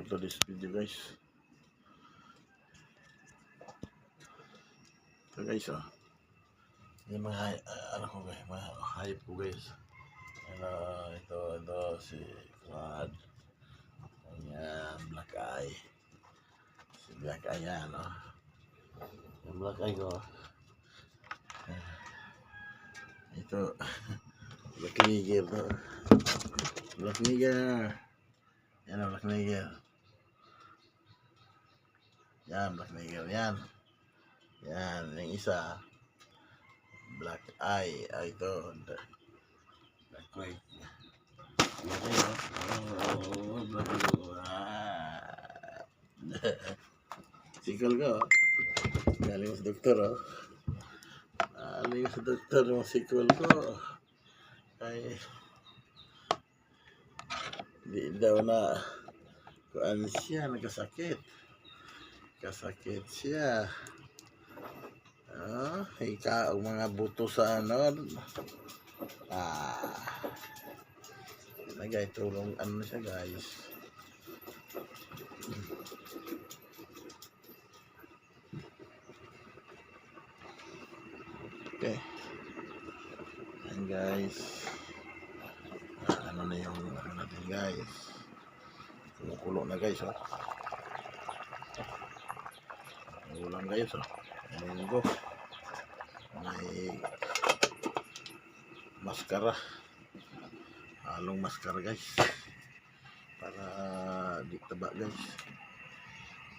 to this video, guys. So guys, yung mga ano ko guys, mga hype ko guys. Ito si Quad. Ayan, Black Eye. Si Black Eye yan, yung Black Eye ko. Ito, Black Nigger to. Black Nigger. Yan Black Nigger. Yan, Black Nigger. Yan, yung isa. Black Eye. Ito. Black Eye. Black Eye, Black Eye. Sikol ko, galing sa doktor, galing sa doktor yung sikol ko. Ay, di daw na kuan siya, nagkasakit. Kasakit siya. Ika ang mga buto sa guys, tulong siya guys. Okay. And guys, na yung natin guys. Kumukulo na guys, ulang guys, Ayan ko. May maskara. Halong maskara guys. Para di taba guys.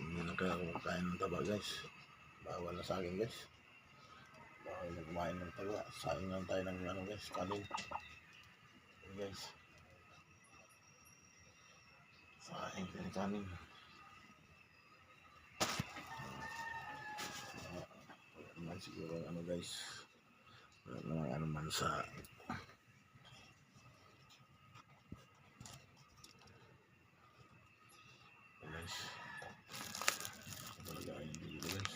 Hindi na kain ng taba guys. Bawal na sa akin guys. Bawal na kumain ng taba. Saing lang tayo ng guys, kanin. Okay, guys. Saing tayo ng kanin. Siguro guys, ano man sa guys, palagayin dito guys.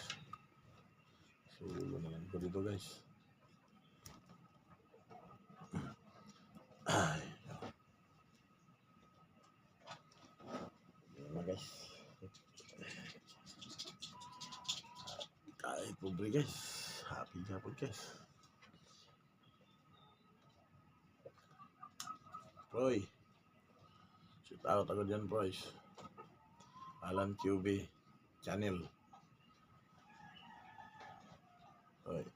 Sulo naman ko dito guys. Ay, yan guys. Kahit pobre guys. Happy hapon guys. Proy, shoot out ako dyan Proys. Alan QB channel. Proy.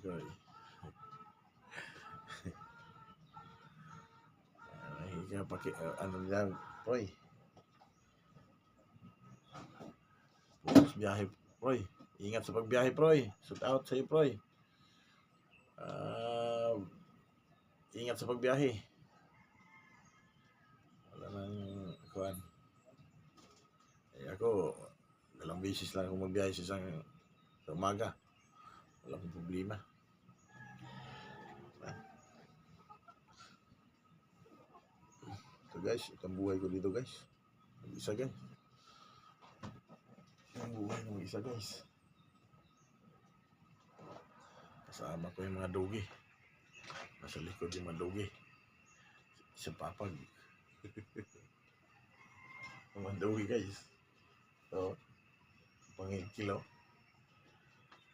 Okay. Ikaw pakai dyan Proy. Putus biyahe Proy. Ingat sa pagbiyahe, Proy. Shoot out sa iyo, Proy. Ingat sa pagbiyahe. Wala nang kuhan. Ako, dalang beses lang ako magbiyahe sa umaga. Wala akong problema. Ito guys, itong buhay ko dito guys. Mag-isa guys. Ang buhay ng isa guys. Kasama ko yung mga dogi. Nasa likod yung mga dogi. Sa papag. Mga dogi guys. So, pangikilo.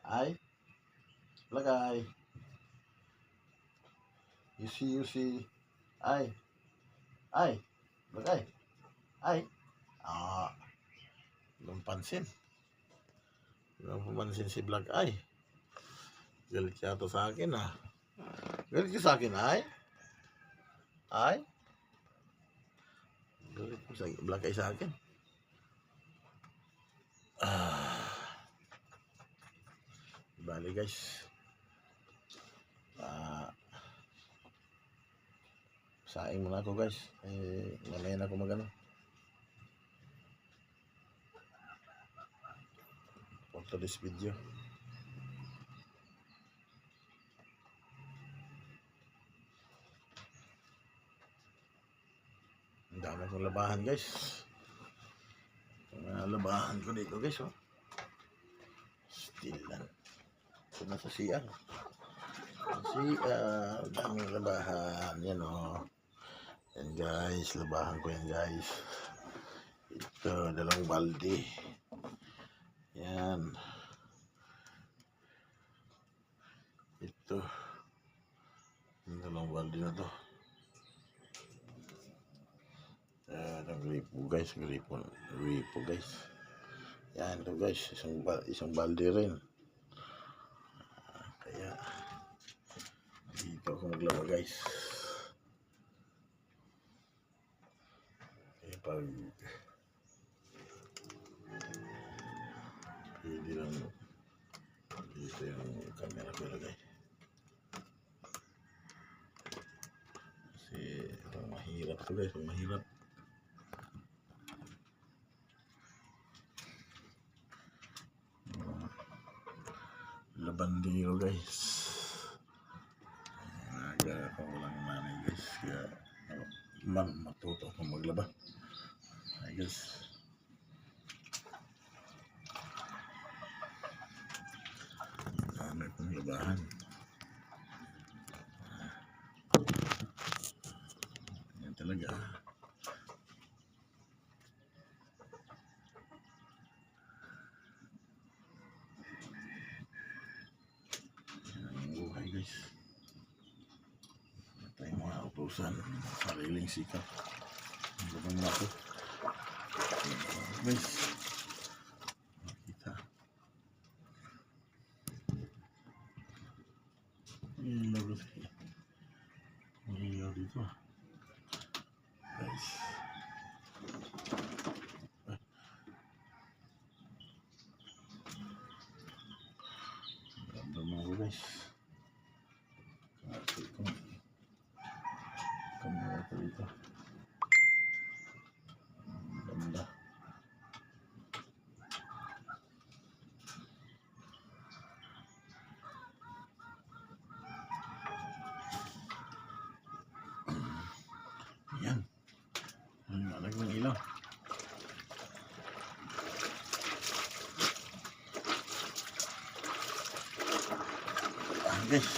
Ay. Lagay. You see. Ay. Lagay. Ay. Walang pansin. Walang pumansin si Black Eye. Galit siya ito sa akin, Galit ka sa akin, Ay? Galit mo sa Black Eye sa akin. Bali guys. Saing muna ako guys. Mamaya na ako magano. For this video. Ang dami kong labahan guys. Labahan ko dito guys, Still lang. Ito na sa CR. Daming labahan. Yan, Yan guys, labahan ko yan guys. Ito, dalawang balde. Yan. Ito. Yung dalawang balde na to. Gripo guys, gripo guys. Yan to guys, isang balde rin. Kaya dito ako maglaba guys. Pag pwede lang dito yung camera ko lagay kasi mahirap to guys, mahirap. Labandero guys, naga ako walang nanay guys, kaya matuto akong maglaba. Ay guys, dami kong labahan. Yan talaga. Yan ang buhay guys. Ito yung mga utusan, sariling sikap. Labang na ako guys, makita ilaw dito guys. Ganda mo guys, kasi kung kamera ko dito ganda. Yan. Ang alag ng ilaw. Guys.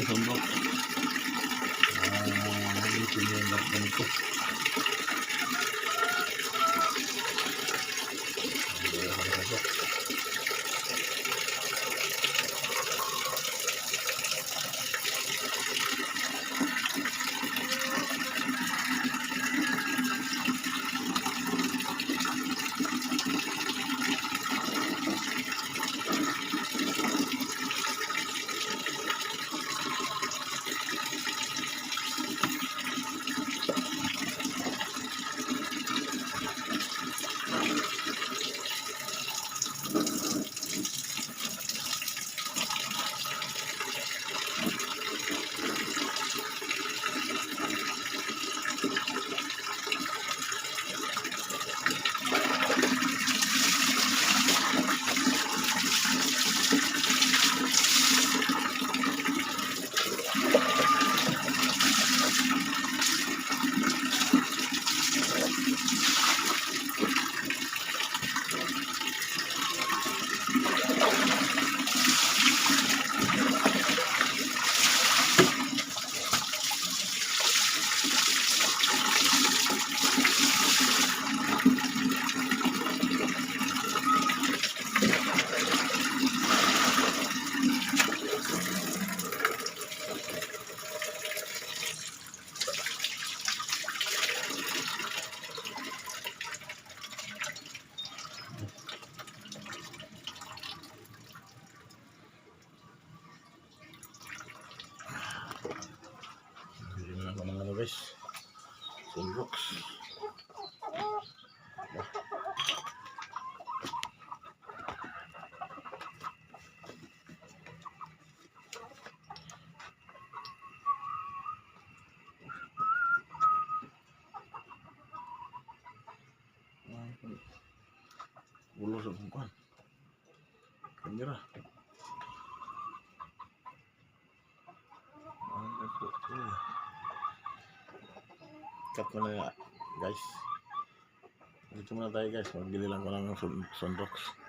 Sundok. Ini pindah bentuk. sunrox. Ulo sa bungkuan. Kamera. Cut mo na guys. Dito muna tayo guys. Magbili lang ko ng sunrox.